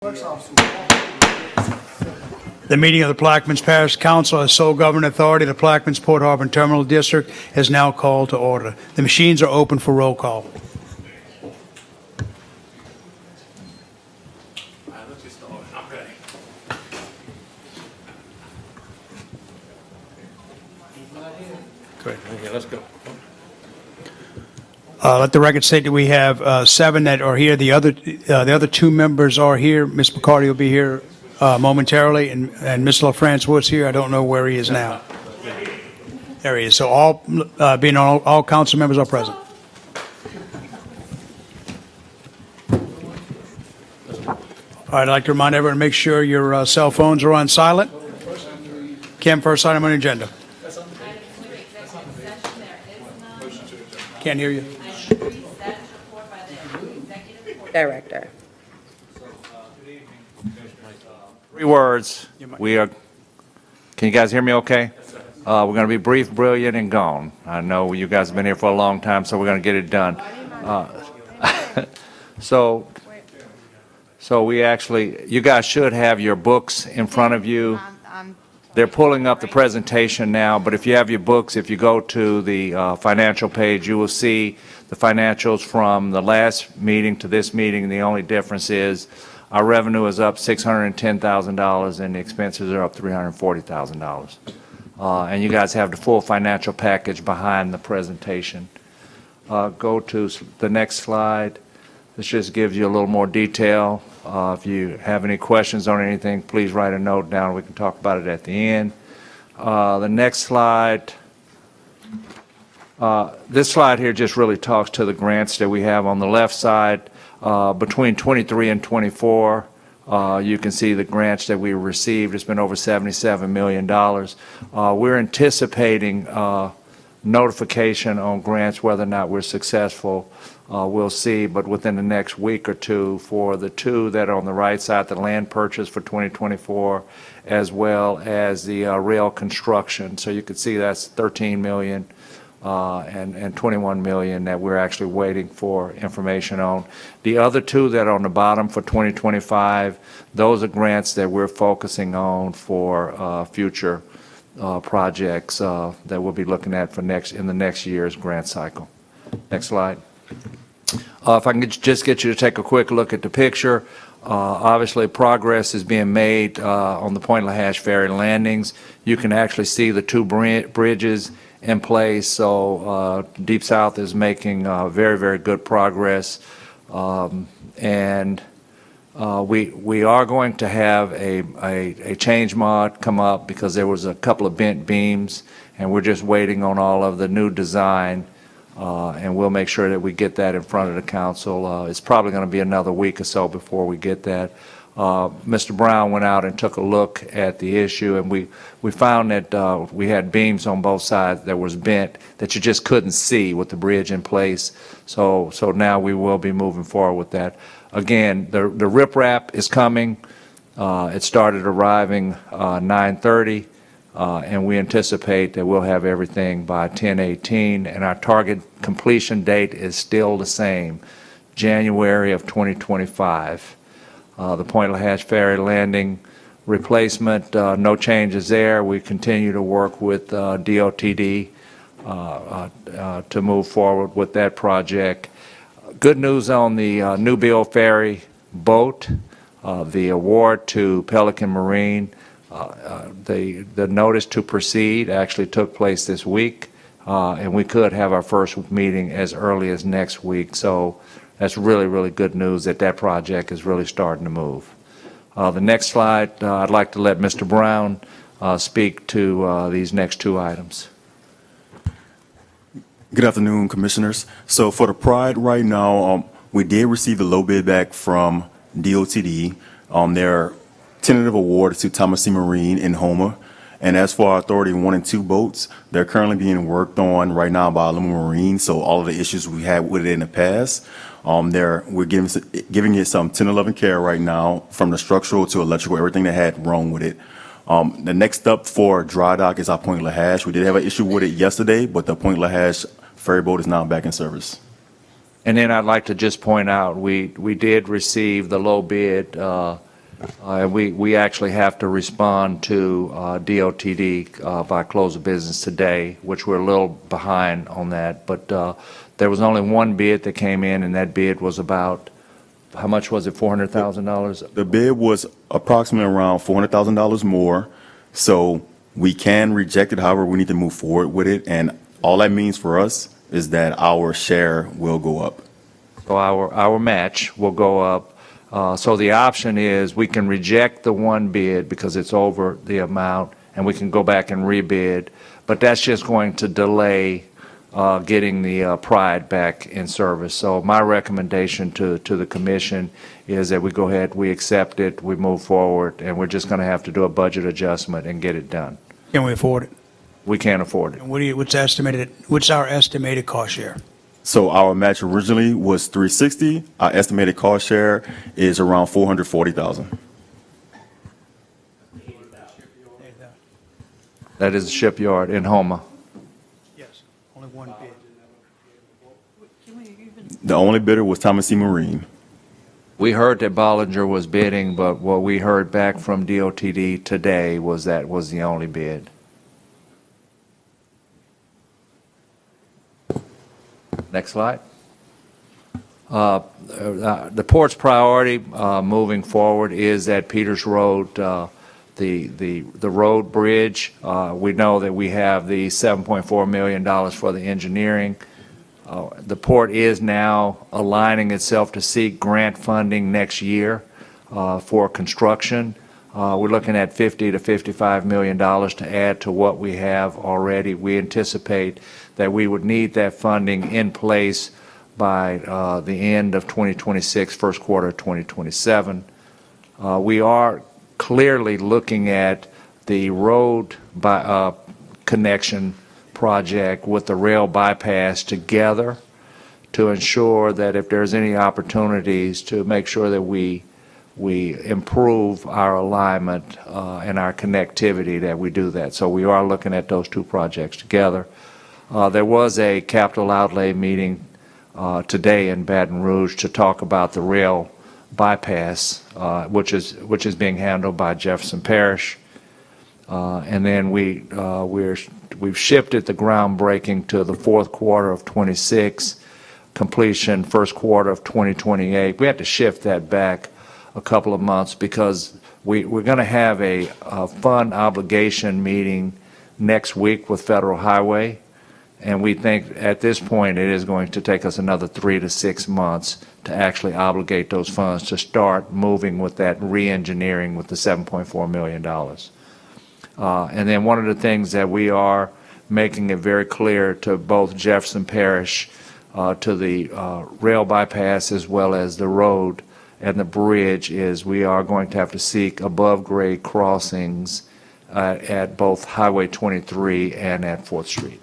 The meeting of the Plaquemines Parish Council as sole governing authority of the Plaquemines Port Harbor and Terminal District is now called to order. The machines are open for roll call. Okay, let's go. Let the record state that we have 7 that are here. The other 2 members are here. Ms. Bacardi will be here momentarily, and Ms. LaFrance was here. I don't know where he is now. There he is. So all council members are present. All right, I'd like to remind everyone to make sure your cell phones are on silent. Kim, first item on the agenda. Can't hear you. Director. 3 words. We are. Can you guys hear me okay? We're going to be brief, brilliant, and gone. I know you guys have been here for a long time, so we're going to get it done. So we actually, you guys should have your books in front of you. They're pulling up the presentation now, but if you have your books, if you go to the financial page, you will see the financials from the last meeting to this meeting. The only difference is our revenue is up $610,000 and the expenses are up $340,000. And you guys have the full financial package behind the presentation. Go to the next slide. This just gives you a little more detail. If you have any questions on anything, please write a note down. We can talk about it at the end. The next slide. This slide here just really talks to the grants that we have on the left side. Between 23 and 24, you can see the grants that we received. It's been over $77 million. We're anticipating notification on grants, whether or not we're successful. We'll see, but within the next week or two for the 2 that are on the right side, the land purchase for 2024, as well as the rail construction. So you can see that's $13 million and $21 million that we're actually waiting for information on. The other 2 that are on the bottom for 2025, those are grants that we're focusing on for future projects that we'll be looking at for in the next year's grant cycle. Next slide. If I can just get you to take a quick look at the picture, obviously progress is being made on the Point LaHash ferry landings. You can actually see the 2 bridges in place, so Deep South is making very, very good progress. And we are going to have a change mod come up because there was a couple of bent beams, and we're just waiting on all of the new design. And we'll make sure that we get that in front of the council. It's probably going to be another week or so before we get that. Mr. Brown went out and took a look at the issue, and we found that we had beams on both sides that was bent that you just couldn't see with the bridge in place. So now we will be moving forward with that. Again, the riprap is coming. It started arriving 9:30. And we anticipate that we'll have everything by 10/18, and our target completion date is still the same, January of 2025. The Point LaHash ferry landing replacement, no changes there. We continue to work with DOTD to move forward with that project. Good news on the New Bill ferry boat, the award to Pelican Marine. The notice to proceed actually took place this week, and we could have our first meeting as early as next week. So that's really, really good news that project is really starting to move. The next slide, I'd like to let Mr. Brown speak to these next 2 items. Good afternoon, Commissioners. So for the Pride right now, we did receive the low bid back from DOTD. Their tentative award to Thomas C. Marine in Homer. And as for our Authority 1 and 2 boats, they're currently being worked on right now by Aluminum Marine. So all of the issues we had with it in the past, we're giving it some 10, 11 care right now, from the structural to electrical, everything that had wrong with it. The next up for dry dock is our Point LaHash. We did have an issue with it yesterday, but the Point LaHash ferry boat is now back in service. And then I'd like to just point out, we did receive the low bid We actually have to respond to DOTD by close of business today, which we're a little behind on that. But there was only one bid that came in, and that bid was about, how much was it, $400,000? The bid was approximately around $400,000 more, so we can reject it. However, we need to move forward with it, and all that means for us is that our share will go up. So our match will go up. So the option is we can reject the one bid because it's over the amount, and we can go back and rebid, but that's just going to delay getting the Pride back in service. So my recommendation to the commission is that we go ahead, we accept it, we move forward, and we're just going to have to do a budget adjustment and get it done. Can we afford it? We can't afford it. And what's our estimated cost share? So our match originally was 360. Our estimated cost share is around 440,000. That is the shipyard in Houma. Yes, only one bid. The only bidder was Thomas C. Marine. We heard that Bollinger was bidding, but what we heard back from DOTD today was that was the only bid. Next slide. The port's priority moving forward is at Peters Road, the road bridge. We know that we have the $7.4 million for the engineering. The port is now aligning itself to seek grant funding next year for construction. We're looking at $50 to $55 million to add to what we have already. We anticipate that we would need that funding in place by the end of 2026, first quarter of 2027. We are clearly looking at the road connection project with the rail bypass together to ensure that if there's any opportunities to make sure that we improve our alignment and our connectivity, that we do that. So we are looking at those two projects together. There was a capital outlay meeting today in Baton Rouge to talk about the rail bypass, which is being handled by Jefferson Parish. And then we've shifted the groundbreaking to the fourth quarter of 26, completion first quarter of 2028. We had to shift that back a couple of months because we're going to have a fund obligation meeting next week with Federal Highway, and we think at this point it is going to take us another 3 to 6 months to actually obligate those funds to start moving with that re-engineering with the $7.4 million. And then one of the things that we are making it very clear to both Jefferson Parish, to the rail bypass as well as the road and the bridge, is we are going to have to seek above-grade crossings at both Highway 23 and at 4th Street.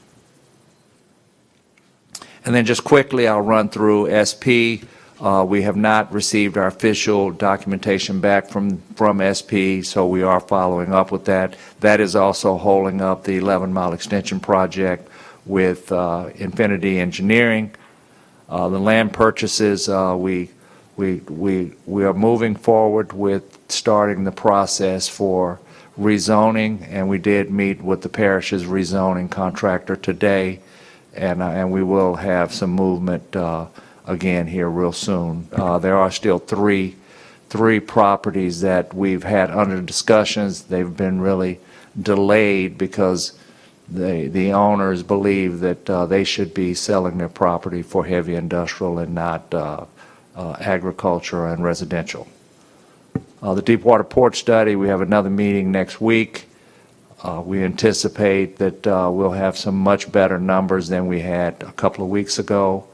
And then just quickly, I'll run through SP. We have not received our official documentation back from SP, so we are following up with that. That is also holding up the 11-mile extension project with Infinity Engineering. The land purchases, we are moving forward with starting the process for rezoning, and we did meet with the parish's rezoning contractor today, and we will have some movement again here real soon. There are still three properties that we've had under discussions. They've been really delayed because the owners believe that they should be selling their property for heavy industrial and not agriculture and residential. The Deepwater Port Study, we have another meeting next week. We anticipate that we'll have some much better numbers than we had a couple of weeks ago,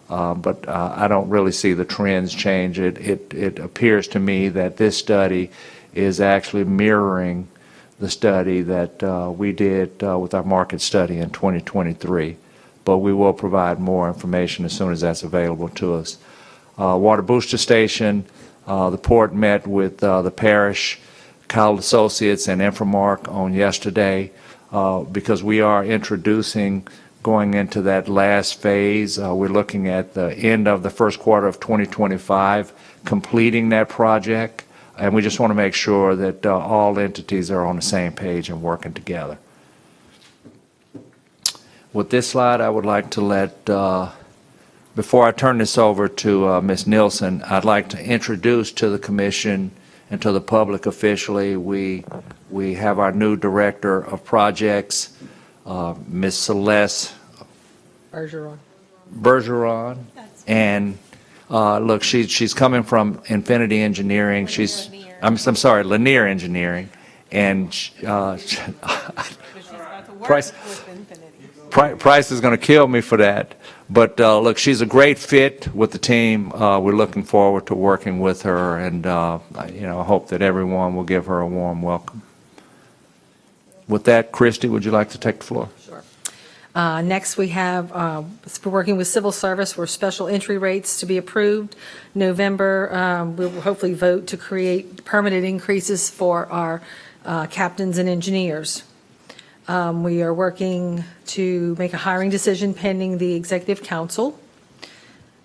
but I don't really see the trends change. It appears to me that this study is actually mirroring the study that we did with our market study in 2023, but we will provide more information as soon as that's available to us. Water Booster Station, the port met with the parish, Cowell Associates, and Infomark on yesterday because we are introducing, going into that last phase. We're looking at the end of the first quarter of 2025, completing that project. And we just want to make sure that all entities are on the same page and working together. With this slide, I would like to let, before I turn this over to Ms. Nielsen, I'd like to introduce to the commission and to the public officially, we have our new Director of Projects, Ms. Celeste Bergeron. And look, she's coming from Infinity Engineering. I'm sorry, Lanier Engineering. And Price is going to kill me for that. But look, she's a great fit with the team. We're looking forward to working with her, and I hope that everyone will give her a warm welcome. With that, Christy, would you like to take the floor? Sure. Next, we have, we're working with Civil Service for special entry rates to be approved. November, we will hopefully vote to create permanent increases for our captains and engineers. We are working to make a hiring decision pending the Executive Council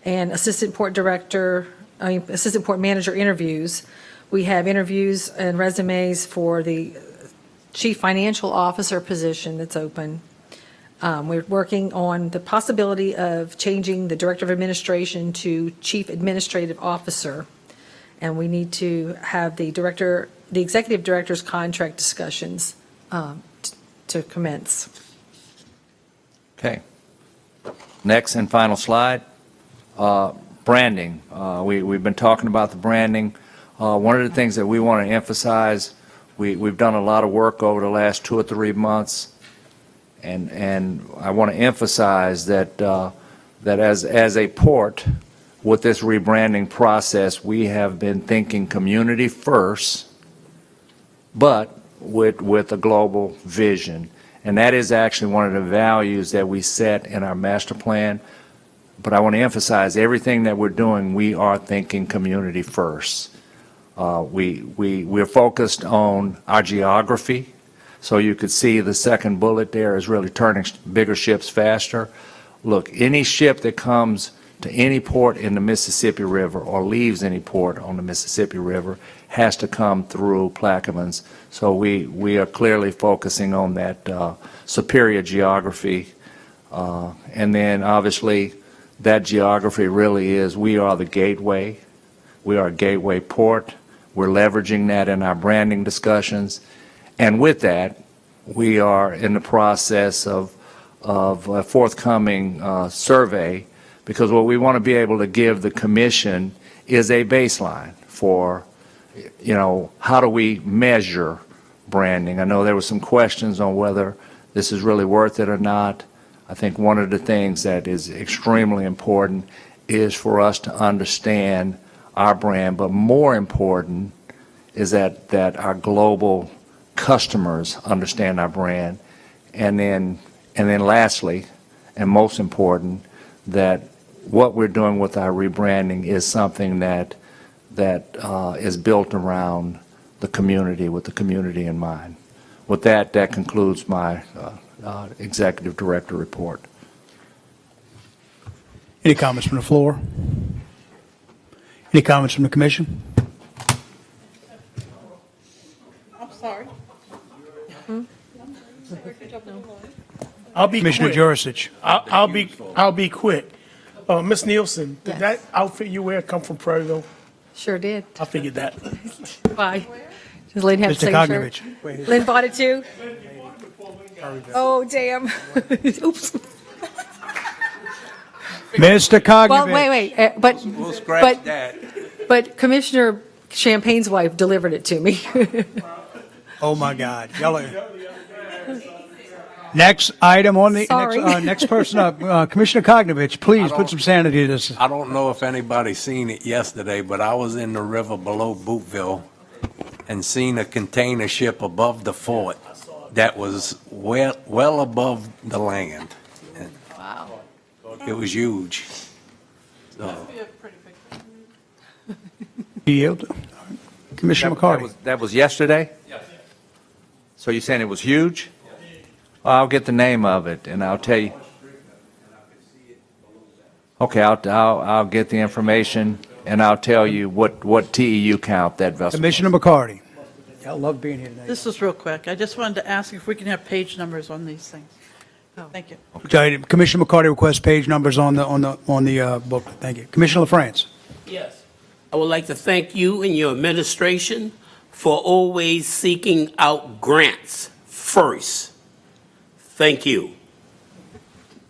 and Assistant Port Manager interviews. We have interviews and resumes for the Chief Financial Officer position that's open. We're working on the possibility of changing the Director of Administration to Chief Administrative Officer. And we need to have the Executive Director's contract discussions to commence. Okay. Next and final slide, branding. We've been talking about the branding. One of the things that we want to emphasize, we've done a lot of work over the last 2 or 3 months, and I want to emphasize that that as a port with this rebranding process, we have been thinking community first, but with a global vision. And that is actually one of the values that we set in our master plan. But I want to emphasize everything that we're doing, we are thinking community first. We're focused on our geography. So you could see the second bullet there is really turning bigger ships faster. Look, any ship that comes to any port in the Mississippi River or leaves any port on the Mississippi River has to come through Plaquemines. So we are clearly focusing on that superior geography. And then obviously that geography really is, we are the gateway. We are a gateway port. We're leveraging that in our branding discussions. And with that, we are in the process of a forthcoming survey, because what we want to be able to give the commission is a baseline for, how do we measure branding? I know there were some questions on whether this is really worth it or not. I think one of the things that is extremely important is for us to understand our brand, but more important is that our global customers understand our brand. And then lastly, and most important, that what we're doing with our rebranding is something that is built around the community, with the community in mind. With that, that concludes my Executive Director report. Any comments from the floor? Any comments from the commission? I'm sorry. I'll be Commissioner quick. Jurisic. I'll be quick. Ms. Nielsen, did Yes. that outfit you wear come from Prairie? Sure did. I figured that. Bye. Does Lynn have the Mr. same shirt? Kognovich. Lynn bought it too? Oh, damn. Oops. Mr. Kognovich. Well, wait, but. We'll scratch but- that. But Commissioner Champagne's wife delivered it to me. Oh, my God. Y'all are... Next item on the, Sorry. next person up, Commissioner Kognovich, please put some sanity to this. I don't know if anybody seen it yesterday, but I was in the river below Bootville and seen a container ship above the fort that was well above the land. Wow. It was huge. So, Yield. Commissioner McCarty. That was yesterday? Yes. So you're saying it was huge? I'll get the name of it, and I'll tell you. Okay, I'll get the information, and I'll tell you what TEU count that vessel was. Commissioner McCarty. I love being here tonight. This was real quick. I just wanted to ask if we can have page numbers on these things. Thank you. Okay, Commissioner McCarty requests page numbers on the book. Thank you. Commissioner LaFrance. Yes. I would like to thank you and your administration for always seeking out grants first. Thank you.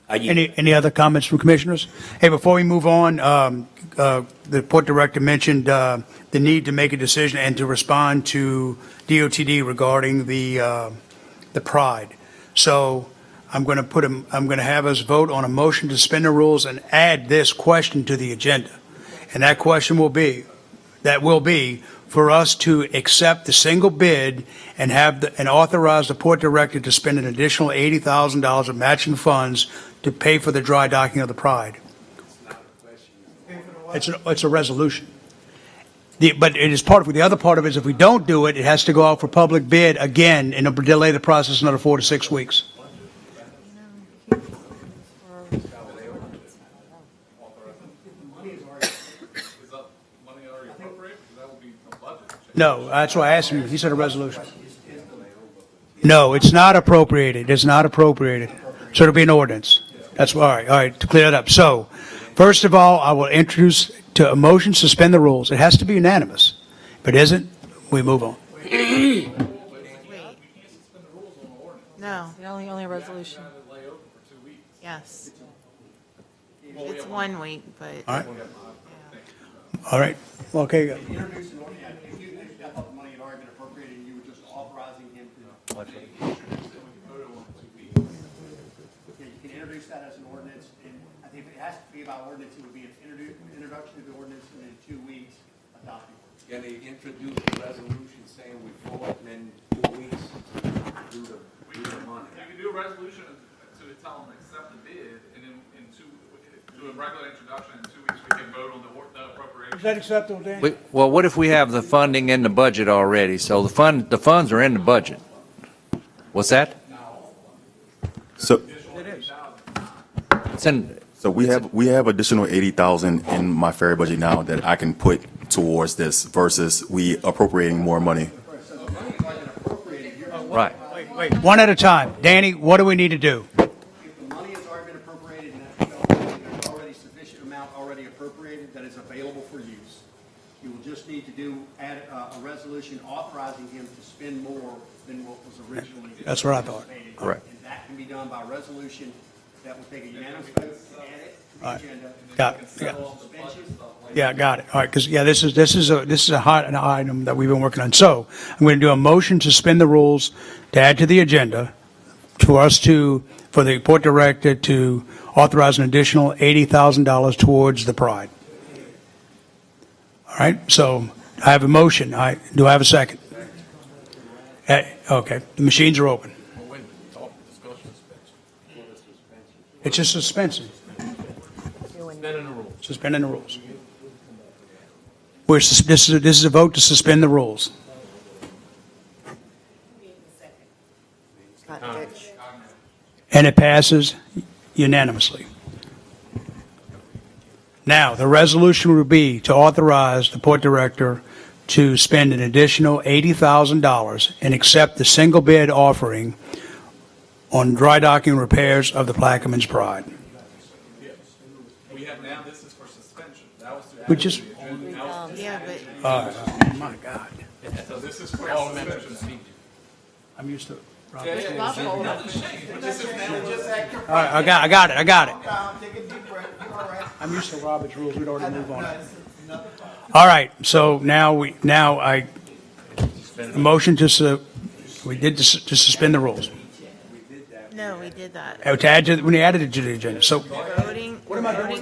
Any other comments from commissioners? Hey, before we move on, the port director mentioned the need to make a decision and to respond to DOTD regarding the Pride. So I'm going to have us vote on a motion to suspend the rules and add this question to the agenda. And that question will be for us to accept the single bid and and authorize the port director to spend an additional $80,000 of matching funds to pay for the dry docking of the Pride. It's a resolution. But it is part of, the other part of it is if we don't do it, it has to go out for public bid again and it'll delay the process another 4 to 6 weeks. No, that's why I asked him. He said a resolution. No, it's not appropriated. It's not appropriated. So it'll be an ordinance. That's all right. All right, to clear that up. So, first of all, I will introduce to a motion to suspend the rules. It has to be unanimous. If it isn't, we move on. No, Only a resolution. yes. It's 1 week, but. All right. All right. Okay. Introduce an ordinance, if you, I thought the money had already been appropriated, and you were just authorizing him to. Yeah, you can introduce that as an ordinance, and I think if it has to be about ordinance, it would be an introduction of the ordinance, and in 2 weeks, adopting. Can they introduce a resolution saying we forward and then 2 weeks do the money? You can do a resolution to tell them accept the bid, and then do a regular introduction, in 2 weeks we can vote on the appropriation. Is that acceptable, Dan? Well, what if we have the funding in the budget already? So the funds are in the budget. What's that? So, It's in, so we have additional 80,000 in my ferry budget now that I can put towards this versus we appropriating more money. right. Wait, one at a time. Danny, what do we need to do? If the money has already been appropriated, and there's already sufficient amount already appropriated that is available for use, you will just need to add a resolution authorizing him to spend more than what was originally. That's what I thought. anticipated. Correct. And that can be done by resolution that will take a unanimous vote to add it to the All right. agenda. Got it. Yeah. Suspension. Yeah, got it. All right, because, yeah, this is a hot an item that we've been working on. So I'm going to do a motion to suspend the rules to add to the agenda for the port director to authorize an additional $80,000 towards the Pride. All right, so I have a motion. Do I have a second? Okay, the machines are open. It's a suspension. Suspending the rules. This is a vote to suspend the rules. And it passes unanimously. Now, the resolution would be to authorize the port director to spend an additional $80,000 and accept the single bid offering on dry docking repairs of the Plaquemines Pride. We have now, this is for suspension. That was to. We just, Yeah, but oh my God, So this is for suspension. I'm used to it. All Nothing's changed, but this is now just. right, I got it. Take a deep breath, you're all right. I'm used to Robert's rules, we'd already move on. All right, so a motion to, we did to suspend the rules. no, we did that. To add to, when you added it to the agenda, so Voting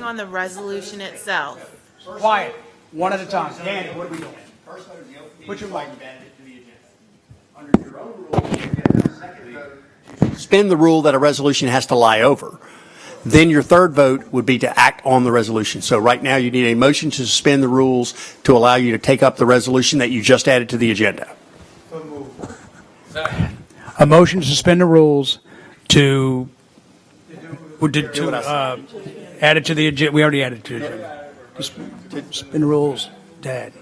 on the resolution itself. quiet, one at a time. Danny, what are we doing? First vote is the open meeting. Put your mic. You've added it to the agenda. Under your own rules, you get a second vote to suspend the rule that a resolution has to lie over. Then your third vote would be to act on the resolution. So right now, you need a motion to suspend the rules to allow you to take up the resolution that you just added to the agenda. A motion to suspend the rules to add it to the agenda, we already added it to the agenda. Suspend the rules, Dad.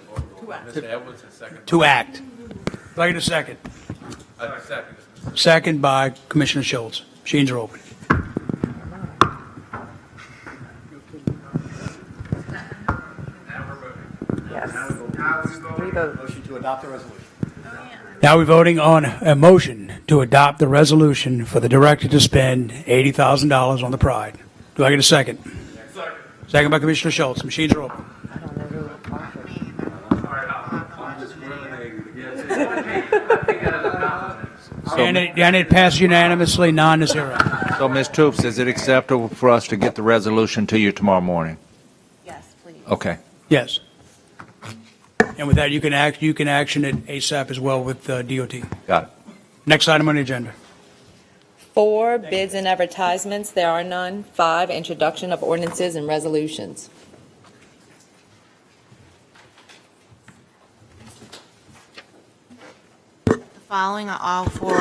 Mr. Edwards, a second. To act. Do I get a second? Second. Second by Commissioner Schultz. Machines are open. Motion to adopt the resolution. Now we're voting on a motion to adopt the resolution for the director to spend $80,000 on the Pride. Do I get a second? Second by Commissioner Schultz. Machines are open. And it passed unanimously, 9-0. So, Ms. Toops, is it acceptable for us to get the resolution to you tomorrow morning? Yes, please. Okay. Yes. And with that, you can action it ASAP as well with DOT. Got it. Next item on the agenda. 4, bids and advertisements, there are none. 5, introduction of ordinances and resolutions. Following are all for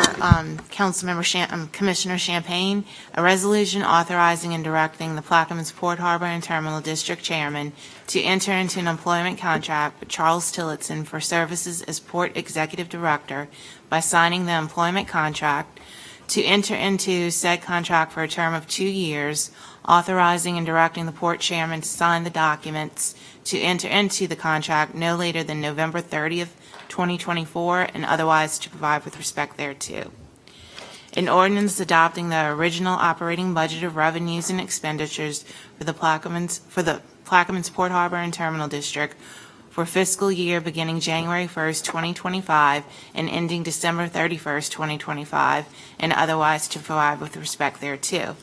Councilmember Commissioner Champagne, a resolution authorizing and directing the Plaquemines Port Harbor and Terminal District Chairman to enter into an employment contract with Charles Tillotson for services as Port Executive Director by signing the employment contract, to enter into said contract for a term of 2 years, authorizing and directing the Port Chairman to sign the documents to enter into the contract no later than November 30th, 2024, and otherwise to provide with respect thereto. An ordinance adopting the original operating budget of revenues and expenditures for the Plaquemines Port Harbor and Terminal District for fiscal year beginning January 1st, 2025, and ending December 31st, 2025, and otherwise to provide with respect thereto.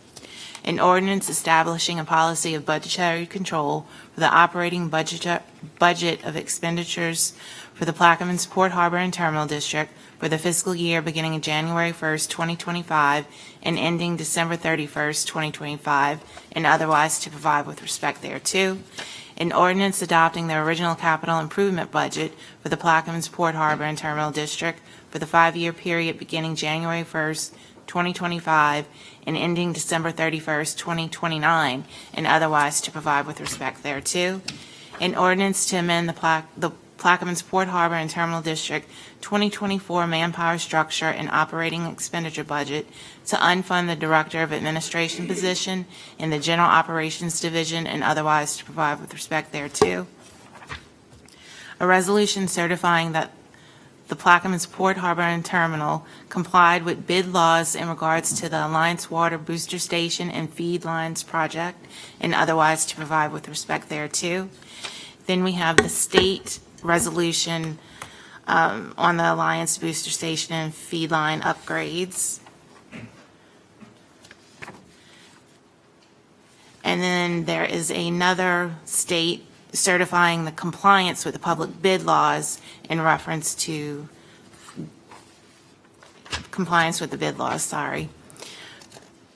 An ordinance establishing a policy of budgetary control for the operating budget of expenditures for the Plaquemines Port Harbor and Terminal District for the fiscal year beginning January 1st, 2025, and ending December 31st, 2025, and otherwise to provide with respect thereto. An ordinance adopting the original capital improvement budget for the Plaquemines Port Harbor and Terminal District for the 5-year period beginning January 1st, 2025, and ending December 31st, 2029, and otherwise to provide with respect thereto. An ordinance to amend the Plaquemines Port Harbor and Terminal District 2024 manpower structure and operating expenditure budget to unfund the Director of Administration position in the General Operations Division and otherwise to provide with respect thereto. A resolution certifying that the Plaquemines Port Harbor and Terminal complied with bid laws in regards to the Alliance Water Booster Station and Feed Lines project and otherwise to provide with respect thereto. Then we have the state resolution on the Alliance Booster Station and Feed Line upgrades. And then there is another state certifying the compliance with the public bid laws in reference to compliance with the bid laws, sorry.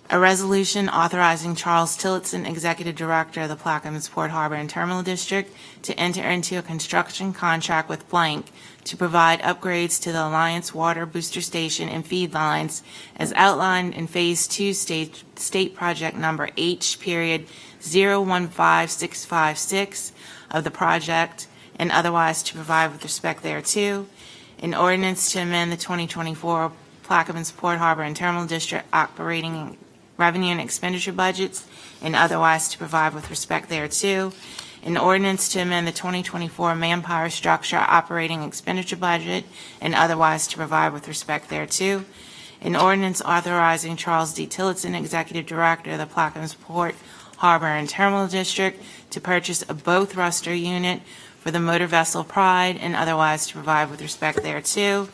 A resolution authorizing Charles Tillotson, Executive Director of the Plaquemines Port Harbor and Terminal District, to enter into a construction contract with blank to provide upgrades to the Alliance Water Booster Station and Feed Lines as outlined in Phase 2 State Project Number H.015656 of the project and otherwise to provide with respect thereto. An ordinance to amend the 2024 Plaquemines Port Harbor and Terminal District operating revenue and expenditure budgets and otherwise to provide with respect thereto. An ordinance to amend the 2024 manpower structure operating expenditure budget and otherwise to provide with respect thereto. An ordinance authorizing Charles D. Tillotson, Executive Director of the Plaquemines Port Harbor and Terminal District, to purchase a bow thruster unit for the motor vessel Pride and otherwise to provide with respect thereto.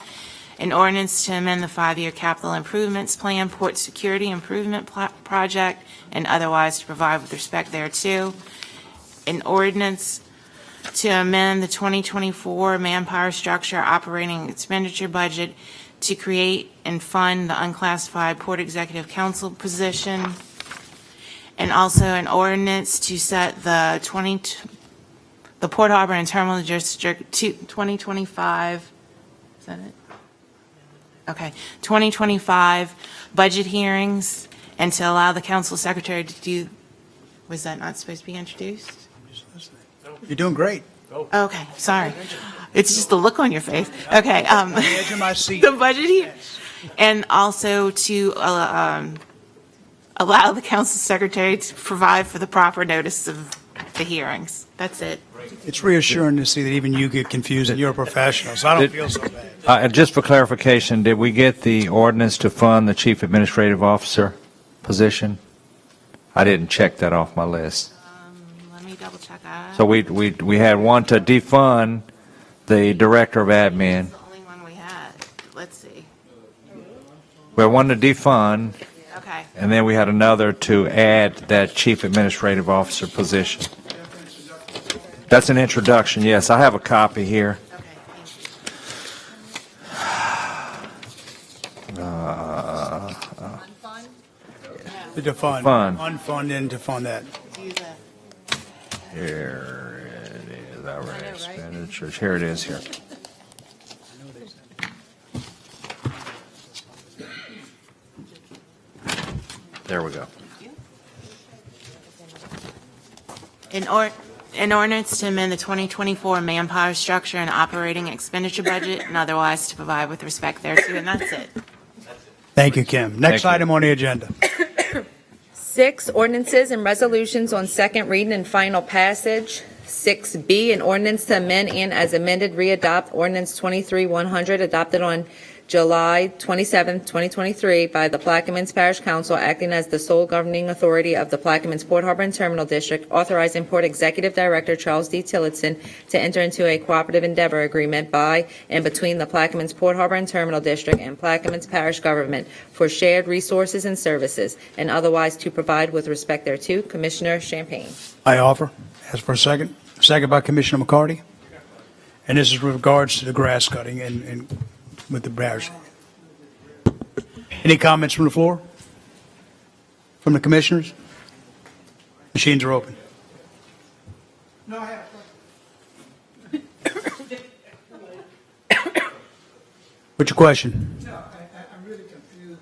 An ordinance to amend the 5-year capital improvements plan, Port Security Improvement Project, and otherwise to provide with respect thereto. An ordinance to amend the 2024 manpower structure operating expenditure budget to create and fund the unclassified Port Executive Council position. And also an ordinance to set the Port Harbor and Terminal District 2025, is that it? Okay, 2025 budget hearings and to allow the council secretary to do, was that not supposed to be introduced? You're doing great. Okay, sorry. It's just the look on your face. Okay. On the edge of my seat. The budget here. And also to allow the council secretary to provide for the proper notice of the hearings. That's it. It's reassuring to see that even you get confused and you're a professional, so I don't feel so bad. And just for clarification, did we get the ordinance to fund the chief administrative officer position? I didn't check that off my list. Let me double check that. So we had one to defund the director of admin. That's the only one we had. Let's see. We had one to defund, Okay. and then we had another to add that chief administrative officer position. That's an introduction, yes. I have a copy here. Okay, thank you. To defund. Fund. Unfund and to fund that. Use that. Here it is, our expenditures. Here it is here. There we go. An ordinance to amend the 2024 manpower structure and operating expenditure budget and otherwise to provide with respect thereto, and that's it. Thank you, Kim. Next Thank you. item on the agenda. 6, ordinances and resolutions on second reading and final passage. 6B, an ordinance to amend and as amended readopt ordinance 23-100 adopted on July 27, 2023 by the Plaquemines Parish Council acting as the sole governing authority of the Plaquemines Port Harbor and Terminal District, authorizing Port Executive Director Charles D. Tillotson to enter into a cooperative endeavor agreement by and between the Plaquemines Port Harbor and Terminal District and Plaquemines Parish Government for shared resources and services, and otherwise to provide with respect thereto. Commissioner Champagne. I offer. Ask for a second. Second by Commissioner McCarty. And this is with regards to the grass cutting and with the bears. Any comments from the floor? From the commissioners? Machines are open. No, I have. What's your question? No, I'm really confused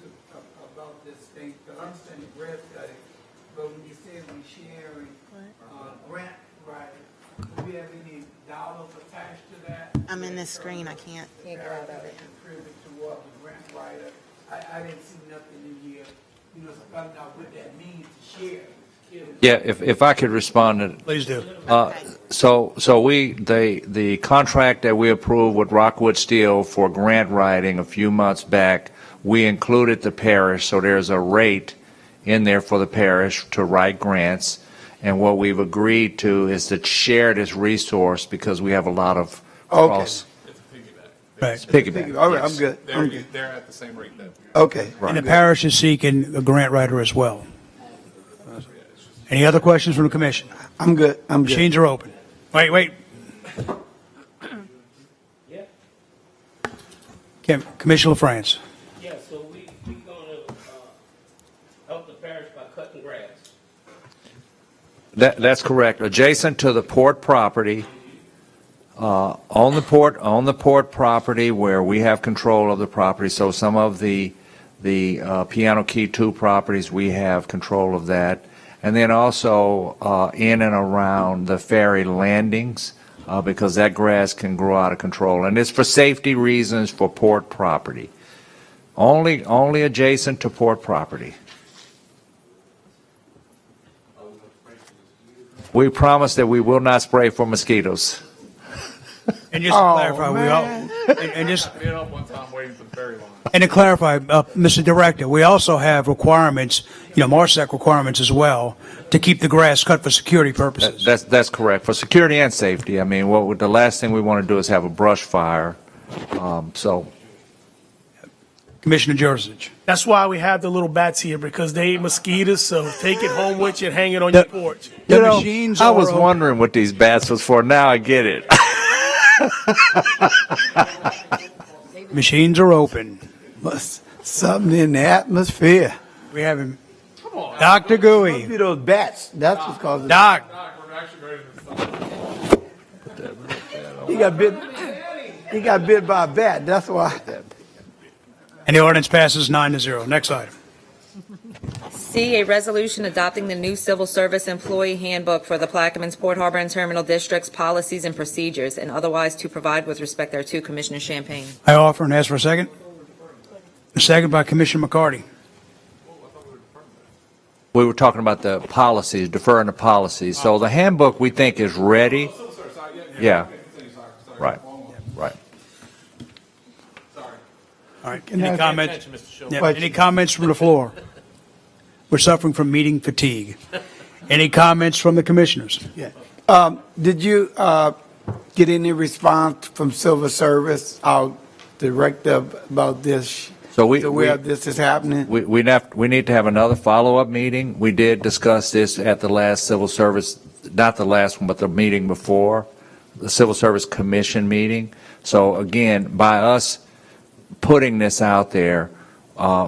about this thing, because I'm saying grass cutting, but when you say we're sharing grant writing, do we have any dollars attached to that? I'm in this screen, I can't. Contribute toward the grant writer. I didn't see nothing in here, so find out what that means to share. Yeah, if I could respond to Please do. So the contract that we approved with Rockwood Steel for grant writing a few months back, we included the parish, so there's a rate in there for the parish to write grants. And what we've agreed to is to share this resource because we have a lot of cross. It's a piggyback. Right. It's piggyback. All right, yes. I'm good. I'm good. They're at the same rate that. Okay. And the parish is seeking a grant writer as well. Any other questions from the commission? I'm good. I'm good. Machines are open. Wait. Commissioner LaFrance. Yeah, so we gonna help the parish by cutting grass. That's correct. Adjacent to the port property, on the port property where we have control of the property. So some of the Piano Key 2 properties, we have control of that. And then also in and around the ferry landings, because that grass can grow out of control. And it's for safety reasons for port property. Only adjacent to port property. We promise that we will not spray for mosquitoes. And just to clarify, we all, and just, Being up one time waiting for the ferry line. and to clarify, Mr. Director, we also have requirements, MARSEC requirements as well, to keep the grass cut for security purposes. That's correct, for security and safety. I mean, the last thing we want to do is have a brush fire. So, Commissioner Jurzic. That's why we have the little bats here, because they eat mosquitoes, so take it home with you and hang it on your porch. The machines I are was open. wondering what these bats was for. Now I get it. Machines are open. Something in the atmosphere. We have him. Dr. Gooey. Maybe those bats. That's what's causing. Doc. We're actually ready to start. He got bit by a bat. That's why. And the ordinance passes 9-0. Next item. C, a resolution adopting the new civil service employee handbook for the Plaquemines, Port Harbor, and Terminal Districts, policies and procedures, and otherwise to provide with respect thereto. Commissioner Champagne. I offer and ask for a second. A second by Commissioner McCarty. We were talking about the policies, deferring the policies. So the handbook, we think, is ready. Yeah. Right, right. All right, any comments? Yeah, any comments from the floor? We're suffering from meeting fatigue. Any comments from the commissioners? Yeah. Did you get any response from Civil Service, our director, about this? So where this is happening? We need to have another follow-up meeting. We did discuss this at the last Civil Service, not the last one, but the meeting before, the Civil Service Commission meeting. So again, by us putting this out there,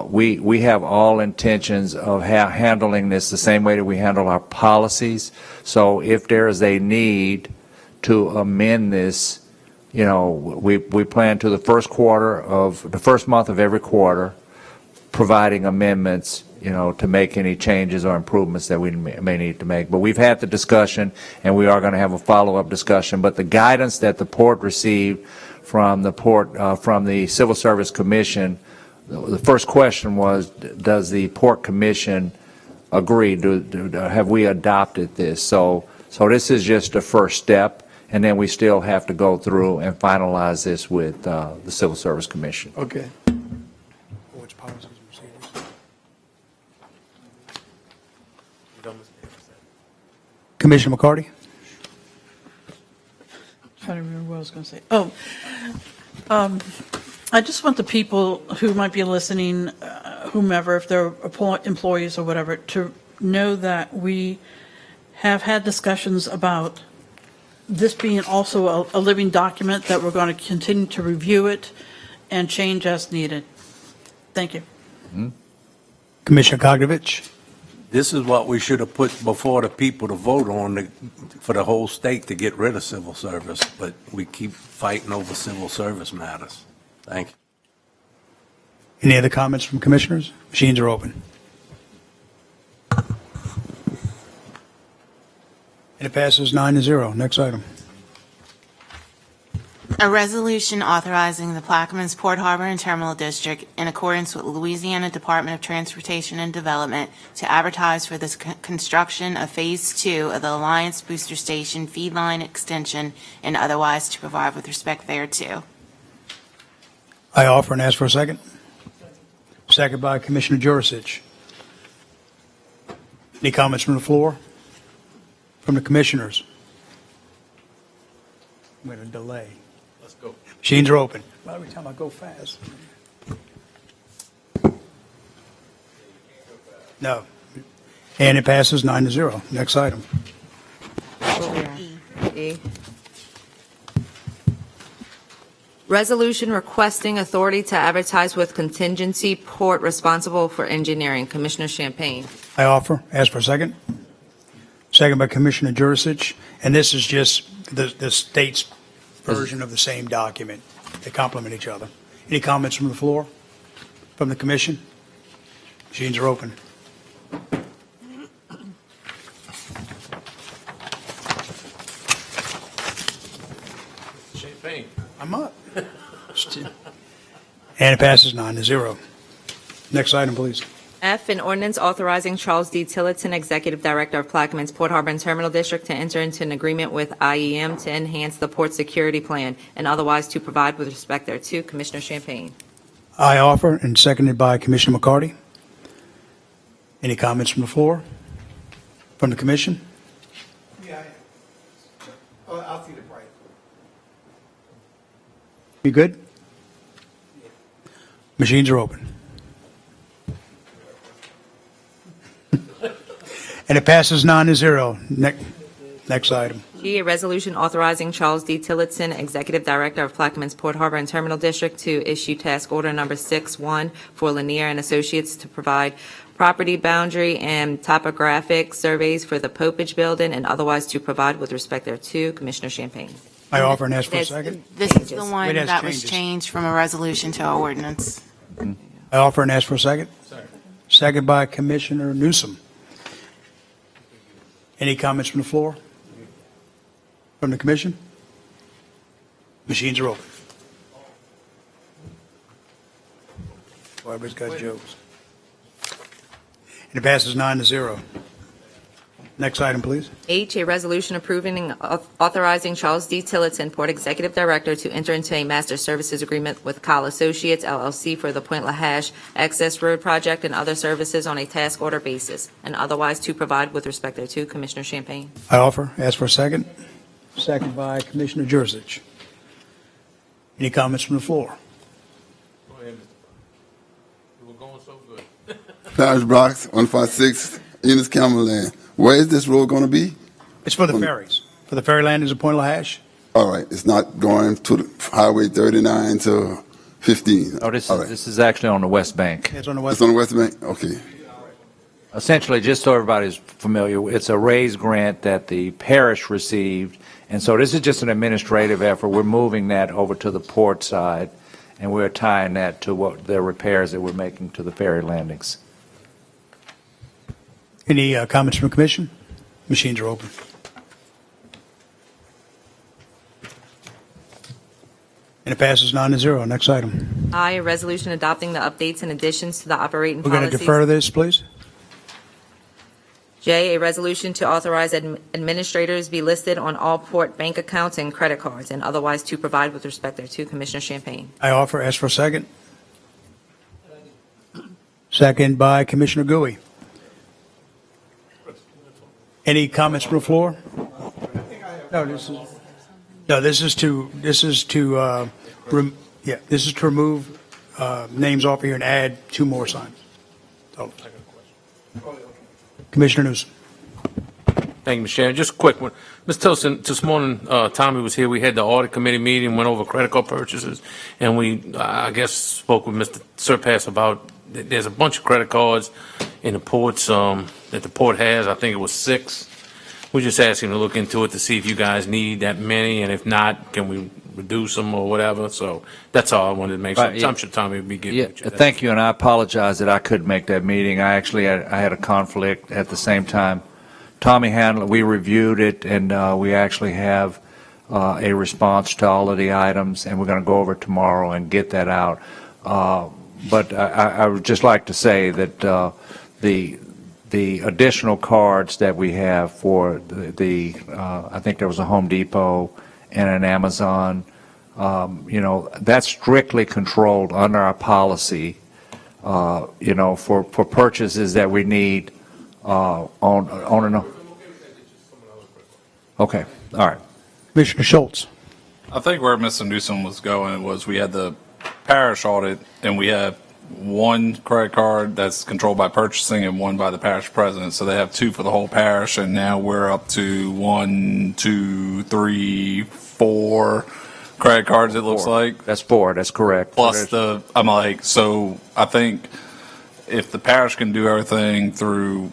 we have all intentions of handling this the same way that we handle our policies. So if there is a need to amend this, you know, we plan to the first month of every quarter, providing amendments, you know, to make any changes or improvements that we may need to make. But we've had the discussion, and we are going to have a follow-up discussion. But the guidance that the port received from the Civil Service Commission, the first question was, does the Port Commission agree? Have we adopted this? So this is just a first step. And then we still have to go through and finalize this with the Civil Service Commission. Okay. Commissioner McCarty? Trying to remember what I was going to say. I just want the people who might be listening, whomever, if they're employees or whatever, to know that we have had discussions about this being also a living document, that we're going to continue to review it and change as needed. Thank you. Commissioner Kogrovich? This is what we should have put before the people to vote on for the whole state to get rid of civil service, but we keep fighting over civil service matters. Thank you. Any other comments from commissioners? Machines are open. And it passes 9-0. Next item. A resolution authorizing the Plaquemines Port Harbor and Terminal District, in accordance with Louisiana Department of Transportation and Development, to advertise for the construction of Phase 2 of the Alliance Booster Station feed line extension, and otherwise to provide with respect thereto. I offer and ask for a second. Second by Commissioner Jurisic. Any comments from the floor? From the commissioners? I'm going to delay. Let's go. Machines are open. Well, every time I go fast. No. And it passes 9-0. Next item. E. Resolution requesting authority to advertise with contingency port responsible for engineering. Commissioner Champagne. I offer. Ask for a second. Second by Commissioner Jurisic. And this is just the state's version of the same document. They complement each other. Any comments from the floor? From the commission? Machines are open. Champagne. I'm up. And it passes 9-0. Next item, please. F, an ordinance authorizing Charles D. Tillotson, Executive Director of Plaquemines Port Harbor and Terminal District, to enter into an agreement with IEM to enhance the port security plan and otherwise to provide with respect thereto. Commissioner Champagne. I offer, and seconded by Commissioner McCarty. Any comments from the floor? From the commission? Yeah. I'll see the price. You good? Machines are open. And it passes 9-0. Next item. G, a resolution authorizing Charles D. Tillotson, Executive Director of Plaquemines Port Harbor and Terminal District, to issue task order number 6-1 for Lanier and Associates to provide property boundary and topographic surveys for the Popage Building and otherwise to provide with respect thereto. Commissioner Champagne. I offer and ask for a There's- second. This is the Changes. one It has that was changes. changed from a resolution to an ordinance. I offer and ask for a second. second by Commissioner Newsom. Any comments from the floor? From the commission? Machines are open. Everybody's got jokes. And it passes 9-0. Next item, please. H, a resolution approving and authorizing Charles D. Tillotson, Port Executive Director, to enter into a master services agreement with Kyle Associates LLC for the Point LaHash Access Road Project and other services on a task order basis, and otherwise to provide with respect thereto. Commissioner Champagne. I offer. Ask for a second. Second by Commissioner Jursich. Any comments from the floor? We're going so good. Parish Blocks, 156, Enos Camelland. Where is this road going to be? It's for the ferries, for the ferry landings of Point LaHash. All right, it's not going to the Highway 39 to 15. Oh, this All is, right. this is actually on the west bank. It's on the It's west. on the west bank? Okay. Essentially, just so everybody's familiar, it's a raised grant that the parish received, and so this is just an administrative effort. We're moving that over to the port side, and we're tying that to what the repairs that we're making to the ferry landings. Any comments from the commission? Machines are open. And it passes 9-0. Next item. I, a resolution adopting the updates and additions to the operating We're going to policies. defer this, please. J, a resolution to authorize administrators be listed on all port bank accounts and credit cards, and otherwise to provide with respect thereto. Commissioner Champagne. I offer. Ask for a second. Second by Commissioner Gui. Any comments from the floor? No, this is to remove names off here and add two more signs. Oh. Commissioner Newsom. Thank you, Mr. Chairman. Just a quick one. Ms. Tilson, this morning, Tommy was here. We had the audit committee meeting, went over credit card purchases, and we, I guess, spoke with Mr. Surpass about, there's a bunch of credit cards in the ports, that the port has. I think it was 6. We're just asking to look into it to see if you guys need that many, and if not, can we reduce them or whatever? So that's all I wanted to make sure. Right, yeah. I'm sure Tommy would be getting Yeah, with you. thank you, and I apologize that I couldn't make that meeting. I actually had a conflict at the same time. Tommy handled it, we reviewed it, and we actually have a response to all of the items, and we're going to go over tomorrow and get that out. But I would just like to say that the additional cards that we have for I think there was a Home Depot and an Amazon, that's strictly controlled under our policy, for purchases that we need on and on. Okay, all right. Commissioner Schultz. I think where Mr. Newsom was going was we had the parish audit, and we have one credit card that's controlled by purchasing and one by the parish president. So they have 2 for the whole parish, and now we're up to 1, 2, 3, 4 credit cards, it looks like. That's 4, that's correct. Plus I'm like, so I think if the parish can do everything through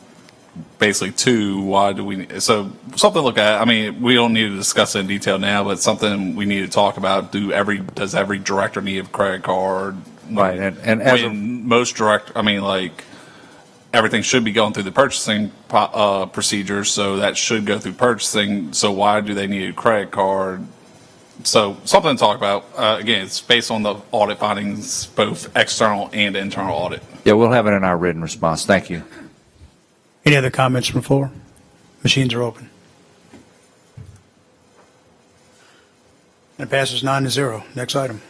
basically 2, why do we, so something to look at. I mean, we don't need to discuss it in detail now, but something we need to talk about. Does every director need a credit card? Right, and as Most everything should be going through the purchasing procedures, so that should go through purchasing. So why do they need a credit card? So something to talk about. Again, it's based on the audit findings, both external and internal audit. Yeah, we'll have it in our written response. Thank you. Any other comments from the floor? Machines are open. And it passes 9-0. Next item.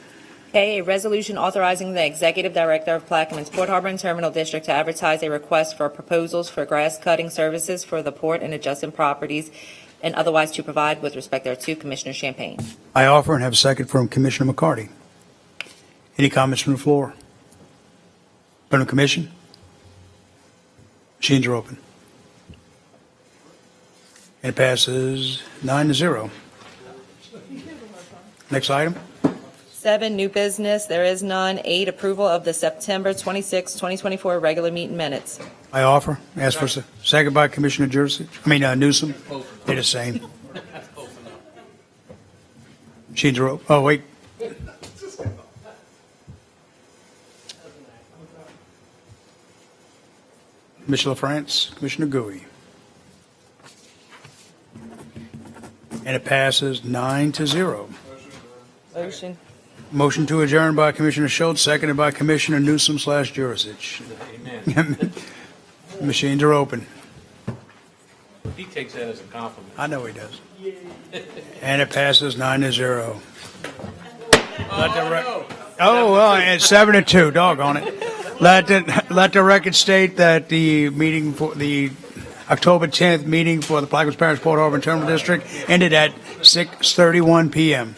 A, a resolution authorizing the Executive Director of Plaquemines Port Harbor and Terminal District to advertise a request for proposals for grass cutting services for the port and adjacent properties, and otherwise to provide with respect thereto. Commissioner Champagne. I offer and have a second from Commissioner McCarty. Any comments from the floor? From the commission? Machines are open. And it passes 9-0. Next item. 7, new business. There is none. 8, approval of the September 26, 2024 regular meeting minutes. I offer. Ask for a second by Commissioner Newsom. They're the same. Machines are open. Oh, wait. Commissioner LaFrance, Commissioner Gui. And it passes 9-0. Motion. Motion to adjourn by Commissioner Schultz, seconded by Commissioner Newsom/Jurasich. Amen. Machines are open. He takes that as a compliment. I know he does. And it passes 9-0. Oh, well, it's 7-2, doggone it. Let the record state that the meeting for the October 10th meeting for the Plaquemines Parish Port Harbor Terminal District ended at 6:31 PM.